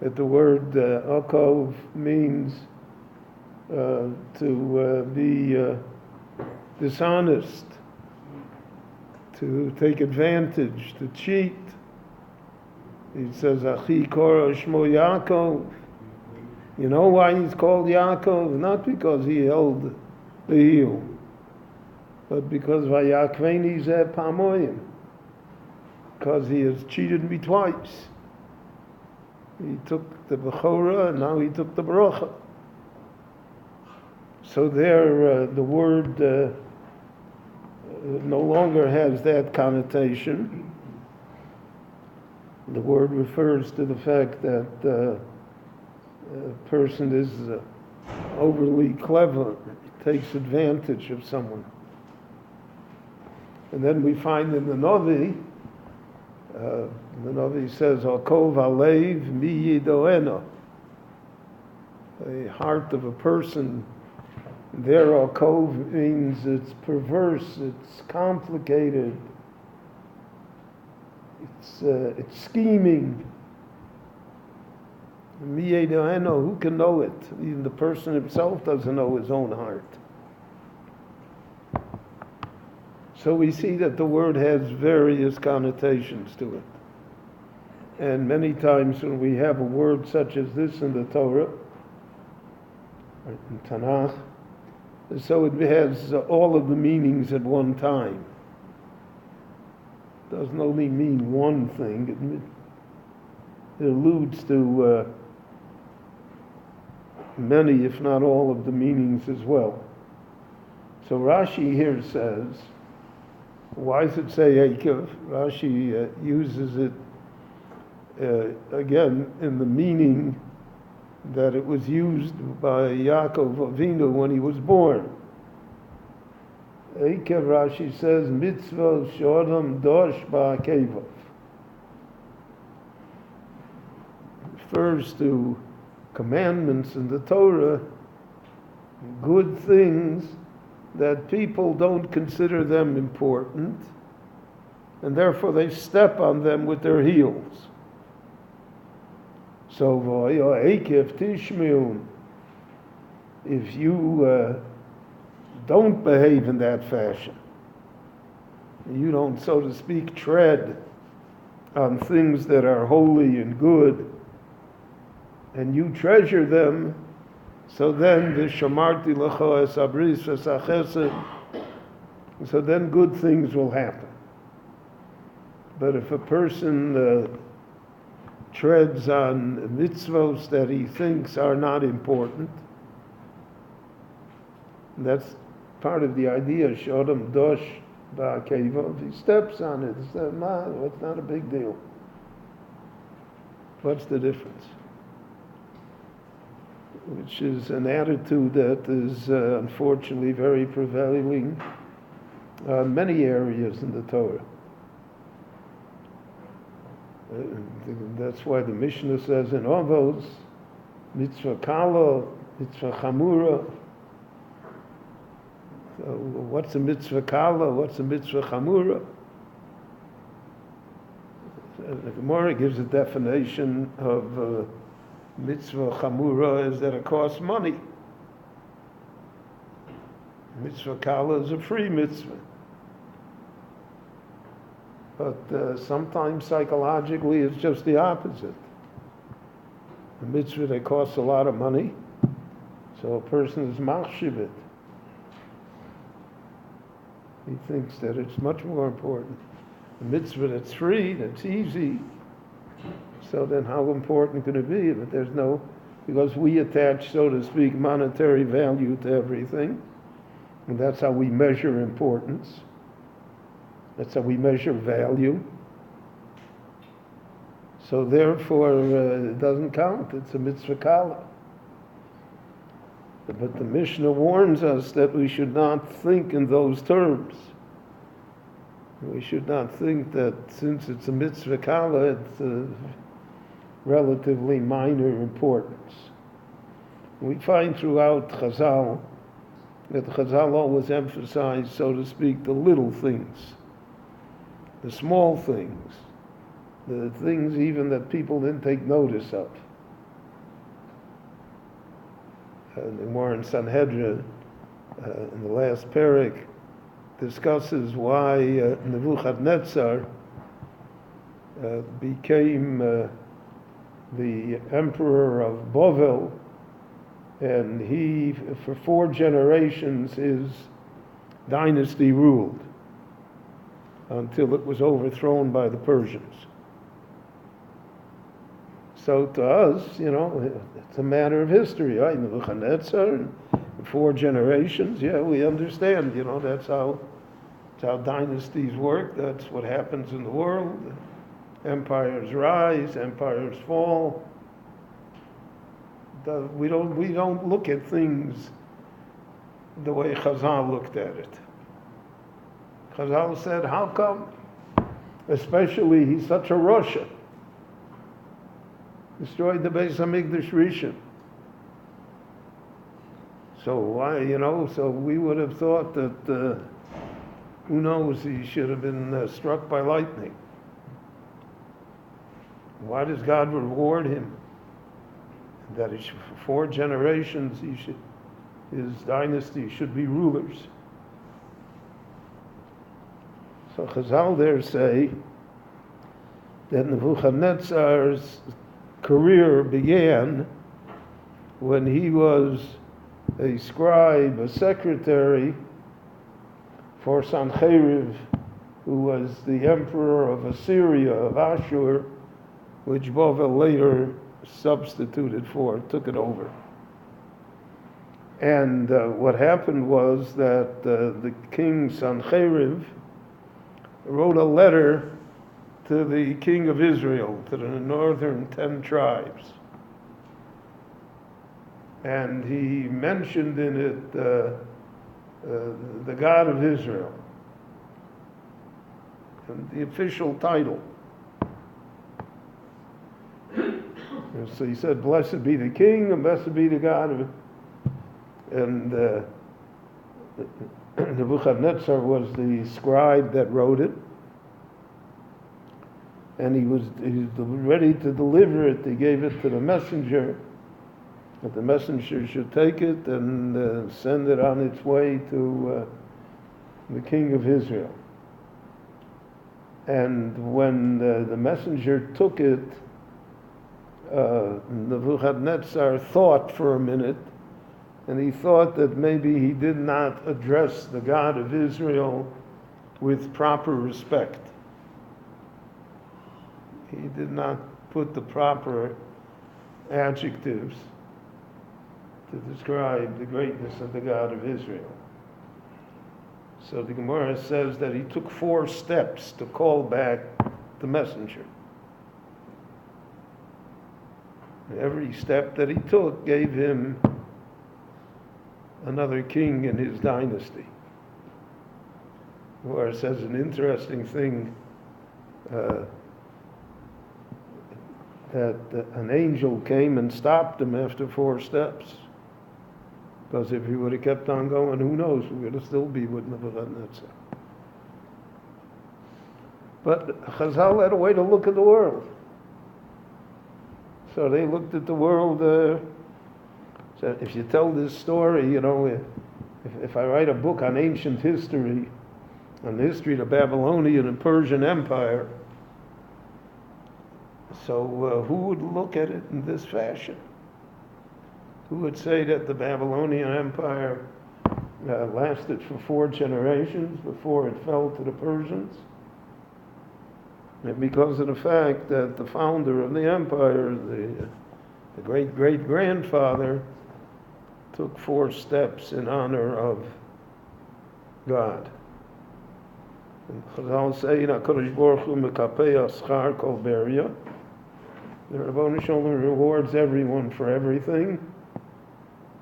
that the word eikev means to be dishonest, to take advantage, to cheat. He says, Achi Korah Shmo Yaakov. You know why he's called Yaakov? Not because he held the heel, but because Vayakveni Zeh Pamoyim, because he has cheated me twice. He took the Bechorah and now he took the Bracha. So there, the word no longer has that connotation. The word refers to the fact that a person is overly clever, takes advantage of someone. And then we find in the Novi says, Akov alev mi yidoena. The heart of a person, there Akov means it's perverse, it's complicated, it's scheming. Mi yidoena, who can know it? Even the person himself doesn't know his own heart. So we see that the word has various connotations to it. And many times when we have a word such as this in the Torah, or in Tanakh, so it has all of the meanings at one time. It doesn't only mean one thing, it alludes to many, if not all, of the meanings as well. So Rashi here says, why does it say eikev? Rashi uses it again in the meaning that it was used by Yaakov Avinu when he was born. Eikev, Rashi says, mitzvah shodam dosh ba'akevav. Refers to commandments in the Torah, good things that people don't consider them important, and therefore they step on them with their heels. So, eikev tishmeun, if you don't behave in that fashion, you don't, so to speak, tread on things that are holy and good, and you treasure them, so then the shamarti lecha es abris v'sachesed, so then good things will happen. But if a person treads on mitzvos that he thinks are not important, that's part of the idea, shodam dosh ba'akevav. He steps on it. It's not a big deal. What's the difference? Which is an attitude that is unfortunately very prevailing in many areas in the Torah. That's why the Mishnah says in Avos, mitzvah kala, mitzvah chamura. So what's a mitzvah kala? What's a mitzvah chamura? The Gemara gives a definition of mitzvah chamura is that it costs money. Mitzvah kala is a free mitzvah. But sometimes psychologically it's just the opposite. A mitzvah that costs a lot of money, so a person is machshivit. He thinks that it's much more important. A mitzvah that's free, that's easy, so then how important can it be? But there's no, because we attach, so to speak, monetary value to everything, and that's how we measure importance. That's how we measure value. So therefore, it doesn't count. It's a mitzvah kala. But the Mishnah warns us that we should not think in those terms. We should not think that since it's a mitzvah kala, it's a relatively minor importance. We find throughout Chazal that Chazal always emphasized, so to speak, the little things, the small things, the things even that people didn't take notice of. the Gemara in Sanhedrin, in the last parak, discusses why Nebuchadnezzar became the emperor of Bavel, and he, for 4 generations, his dynasty ruled until it was overthrown by the Persians. So to us, it's a matter of history, right? Nebuchadnezzar, 4 generations, yeah, we understand, that's how dynasties work, that's what happens in the world. Empires rise, empires fall. We don't look at things the way Chazal looked at it. Chazal said, how come? Especially he's such a Russia. Destroyed the Beis HaMikdash Rishon. So why, so we would have thought that, who knows, he should have been struck by lightning. Why does God reward him? That for 4 generations his dynasty should be rulers. So Chazal there say that Nebuchadnezzar's career began when he was a scribe, a secretary for Sancheriv, who was the emperor of Assyria, of Ashur, which Bavel later substituted for, took it over. And what happened was that the king Sancheriv wrote a letter to the king of Israel, to the northern 10 tribes. And he mentioned in it the God of Israel, and the official title. And so he said, blessed be the king, and blessed be the God of it. And Nebuchadnezzar was the scribe that wrote it. And he was ready to deliver it. He gave it to the messenger, that the messenger should take it and send it on its way to the king of Israel. And when the messenger took it, Nebuchadnezzar thought for a minute, and he thought that maybe he did not address the God of Israel with proper respect. He did not put the proper adjectives to describe the greatness of the God of Israel. So the Gemara says that he took 4 steps to call back the messenger. Every step that he took gave him another king in his dynasty. The Gemara says an interesting thing, that an angel came and stopped him after 4 steps. Because if he would have kept on going, who knows, we would have still be with Nebuchadnezzar. But Chazal had a way to look at the world. So they looked at the world, so if you tell this story, if I write a book on ancient history, on the history of the Babylonian and Persian Empire, so who would look at it in this fashion? Who would say that the Babylonian Empire lasted for 4 generations before it fell to the Persians? And because of the fact that the founder of the empire, the great-great-grandfather, took 4 steps in honor of God. And Chazal say, HaKadosh Baruch Hu mekapei aschar kol beria. The Rebbeinu Shalom rewards everyone for everything,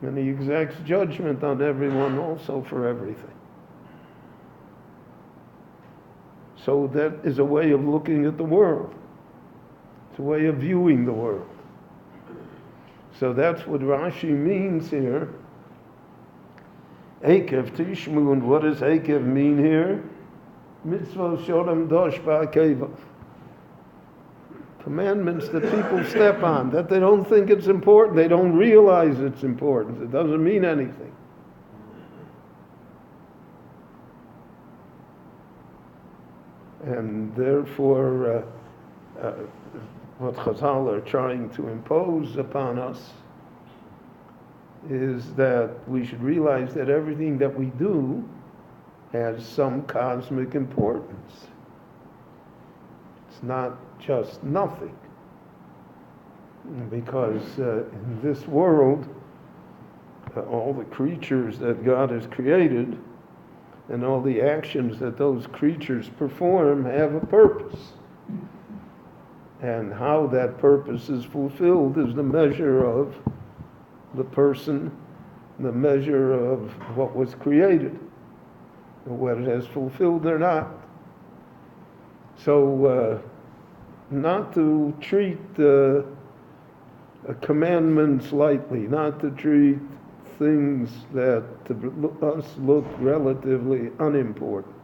and he exacts judgment on everyone also for everything. So that is a way of looking at the world. It's a way of viewing the world. So that's what Rashi means here. Eikev tishmu, and what does eikev mean here? Mitzvah shodem dosh ba'akevav. To commandments that people step on, that they don't think it's important, they don't realize it's important, it doesn't mean anything. And therefore, what Chazal are trying to impose upon us is that we should realize that everything that we do has some cosmic importance. It's not just nothing. Because in this world, all the creatures that God has created and all the actions that those creatures perform have a purpose. And how that purpose is fulfilled is the measure of the person, the measure of what was created, whether it has fulfilled or not. So, not to treat commandments lightly, not to treat things that to us look relatively unimportant.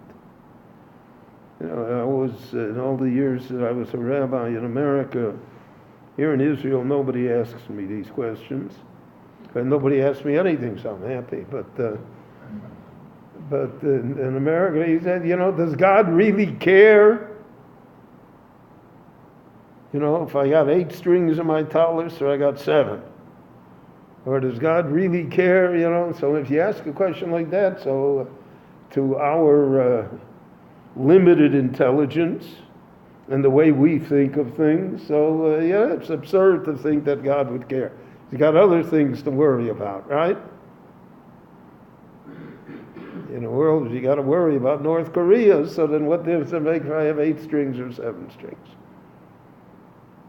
You know, I was, in all the years that I was a rabbi in America, here in Israel, nobody asks me these questions. And nobody asks me anything, so I'm happy. But in America, he said, you know, does God really care? You know, if I got 8 strings in my tallis or I got 7. Or does God really care, you know? So if you ask a question like that, so to our limited intelligence and the way we think of things, so yeah, it's absurd to think that God would care. He's got other things to worry about, right? In the world, you got to worry about North Korea, so then what difference does it make if I have 8 strings or 7 strings?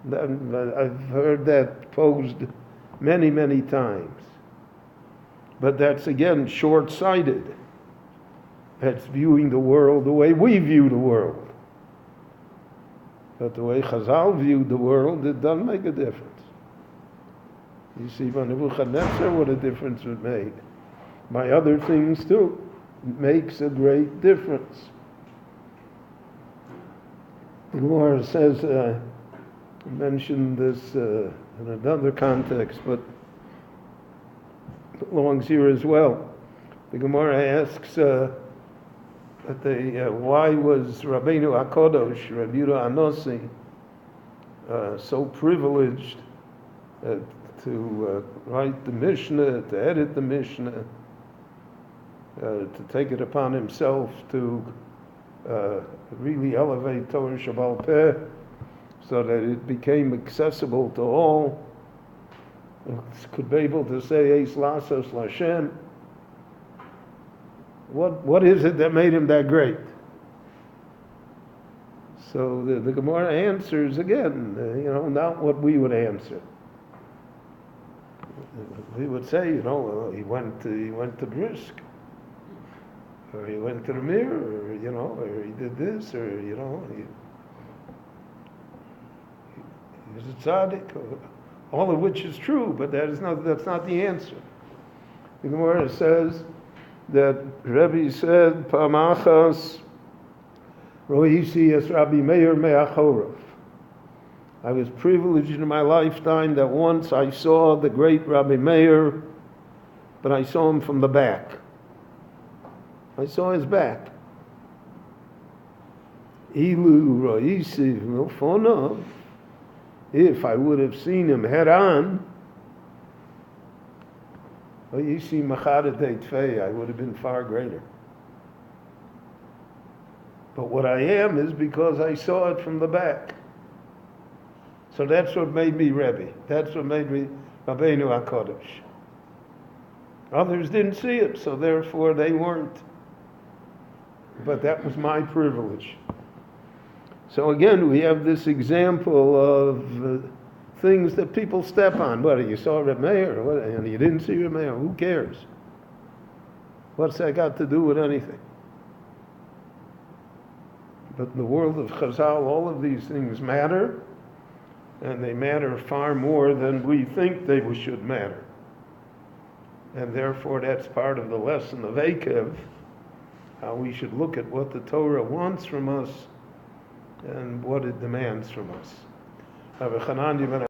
I've heard that posed many, many times. But that's, again, short-sighted. That's viewing the world the way we view the world. But the way Chazal viewed the world, it doesn't make a difference. You see, by Nebuchadnezzar, what a difference it made. By other things, too. It makes a great difference. The Gemara says, I mentioned this in another context, but it belongs here as well. The Gemara asks, why was Rabbeinu HaKadosh, Rabbi Yehuda Anosi, so privileged to write the Mishnah, to edit the Mishnah, to take it upon himself to really elevate Torah Shebaal Peh so that it became accessible to all, could be able to say Eis Lasos Lashem. What is it that made him that great? So the Gemara answers again, not what we would answer. We would say, he went to Brisk, or he went to the mirror, or he did this, or he was a tzaddik, all of which is true, but that's not the answer. The Gemara says that Rebbe said, Pamachas Roisi es Rabbi Meir Me'achorav. I was privileged in my lifetime that once I saw the great Rabbi Meir, but I saw him from the back. I saw his back. Ilu Roisi Milfonov. If I would have seen him head on, I would have been far greater. But what I am is because I saw it from the back. So that's what made me Rebbe. That's what made me Rabbeinu HaKadosh. Others didn't see it, so therefore they weren't. But that was my privilege. So again, we have this example of things that people step on. What, you saw Reb Meir, and you didn't see Reb Meir? Who cares? What's that got to do with anything? But in the world of Chazal, all of these things matter, and they matter far more than we think they should matter. And therefore, that's part of the lesson of eikev, how we should look at what the Torah wants from us and what it demands from us. Rabbi Hananya ben